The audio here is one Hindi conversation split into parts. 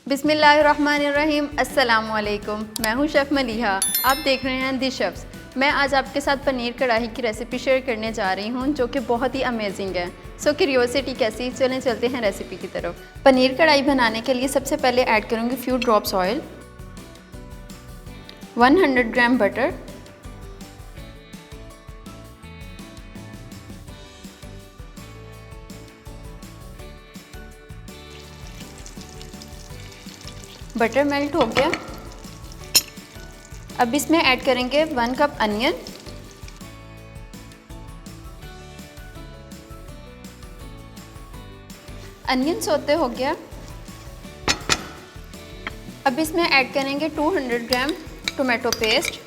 बिस्मिल्लाहिर्रहमानिर्रहीम। अस्सलामुअलैकुम। मैं हूं शेफ़ मलीहा। आप देख रहे हैं दी शेफ्स। मैं आज आपके साथ पनीर कढ़ाई की रेसिपी शेयर करने जा रही हूं जो कि बहुत ही अमेजिंग है। सो क्यूरियोसिटी कैसी, चलते हैं रेसिपी की तरफ। पनीर कढ़ाई बनाने के लिए सबसे पहले ऐड करूंगी फ्यू ड्रॉप्स ऑयल, 100 ग्राम बटर, बटर मेल्ट हो गया। अब इसमें ऐड करेंगे 1 कप अनियन, अनियन सोते हो गया। अब इसमें ऐड करेंगे 200 ग्राम टोमेटो पेस्ट,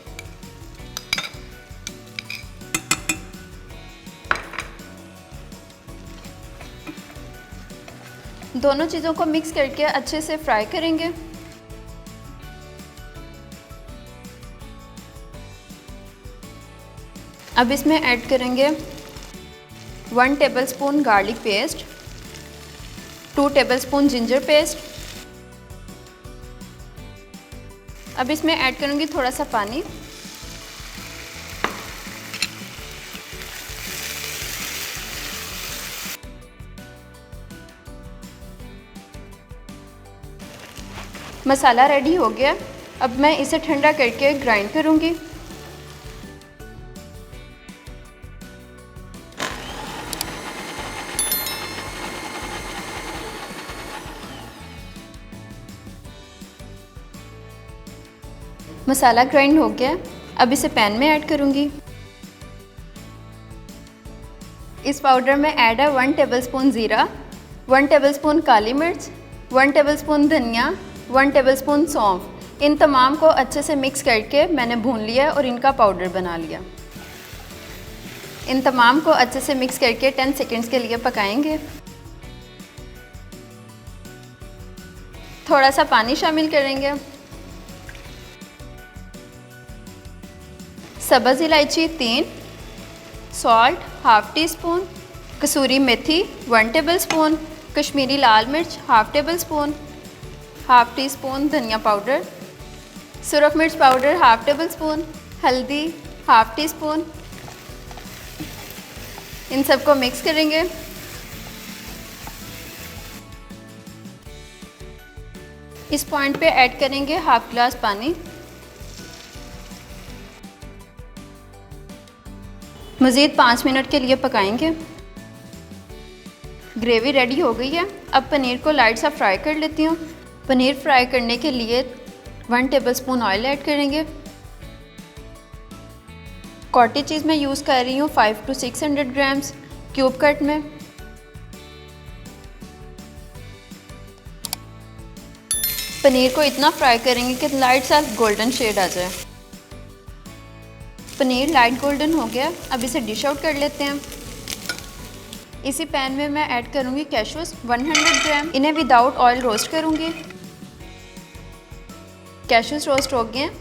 दोनों चीज़ों को मिक्स करके अच्छे से फ्राई करेंगे। अब इसमें ऐड करेंगे 1 tablespoon garlic paste, 2 tablespoon ginger paste. अब इसमें ऐड करूँगी थोड़ा सा पानी। मसाला रेडी हो गया। अब मैं इसे ठंडा करके ग्राइंड करूँगी। मसाला ग्राइंड हो गया। अब इसे पैन में ऐड करूँगी। इस पाउडर में ऐड है 1 टेबलस्पून ज़ीरा, 1 टेबलस्पून काली मिर्च, 1 टेबलस्पून धनिया, 1 टेबलस्पून सौंफ। इन तमाम को अच्छे से मिक्स करके मैंने भून लिया और इनका पाउडर बना लिया। इन तमाम को अच्छे से मिक्स करके 10 सेकंड्स के लिए पकाएंगे। थोड़ा सा पानी शामिल करेंगे। सब्ज़ इलायची 3, सॉल्ट हाफ़ टी स्पून, कसूरी मेथी 1 टेबलस्पून, कश्मीरी लाल मिर्च half tablespoon, half tea spoon धनिया पाउडर, सुरख मिर्च पाउडर हाफ़ टेबलस्पून, हल्दी हाफ़ टी स्पून। इन सबको मिक्स करेंगे। इस पॉइंट पे ऐड करेंगे हाफ़ ग्लास पानी। मज़ीद 5 मिनट के लिए पकाएंगे। ग्रेवी रेडी हो गई है। अब पनीर को लाइट सा फ्राई कर लेती हूँ। पनीर फ्राई करने के लिए 1 टेबलस्पून ऑयल ऐड करेंगे। कॉटेज चीज़ मैं यूज़ कर रही हूँ 500 to 600 ग्राम्स क्यूब कट में। पनीर को इतना फ्राई करेंगे कि लाइट सा गोल्डन शेड आ जाए। पनीर लाइट गोल्डन हो गया। अब इसे डिश आउट कर लेते हैं। इसी पैन में मैं ऐड करूँगी कैशूज़ 100 ग्राम। इन्हें विदाउट ऑयल रोस्ट करूँगी। कैशूज़ रोस्ट हो गए हैं।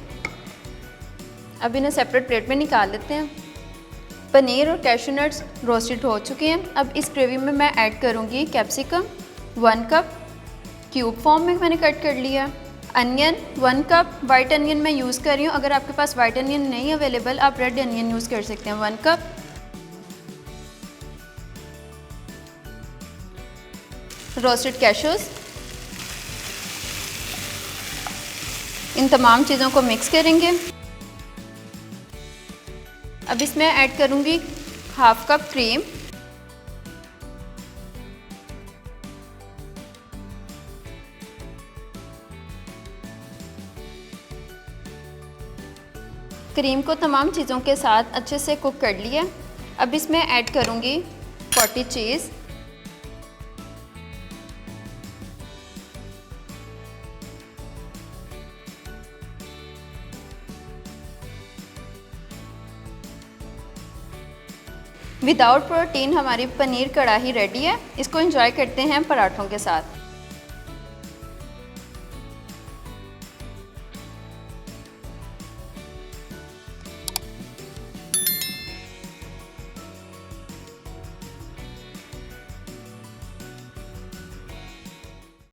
अब इन्हें सेपरेट प्लेट में निकाल लेते हैं। पनीर और कैशू नट्स रोस्टेड हो चुके हैं। अब इस ग्रेवी में मैं ऐड करूँगी कैप्सिकम 1 कप, क्यूब फॉर्म में मैंने कट कर लिया। अनियन 1 कप, वाइट अनियन मैं यूज़ कर रही हूँ। अगर आपके पास वाइट अनियन नहीं अवेलेबल, आप रेड अनियन यूज़ कर सकते हैं। 1 कप। Roasted cashews. इन तमाम चीज़ों को मिक्स करेंगे। अब इसमें ऐड करूँगी हाफ़ कप क्रीम, क्रीम को तमाम चीज़ों के साथ अच्छे से कुक कर लिया। अब इसमें ऐड करूँगी कॉटेज चीज़, विदाउट प्रोटीन हमारी पनीर कढ़ाई रेडी है। इसको एंजॉय करते हैं पराठों के साथ।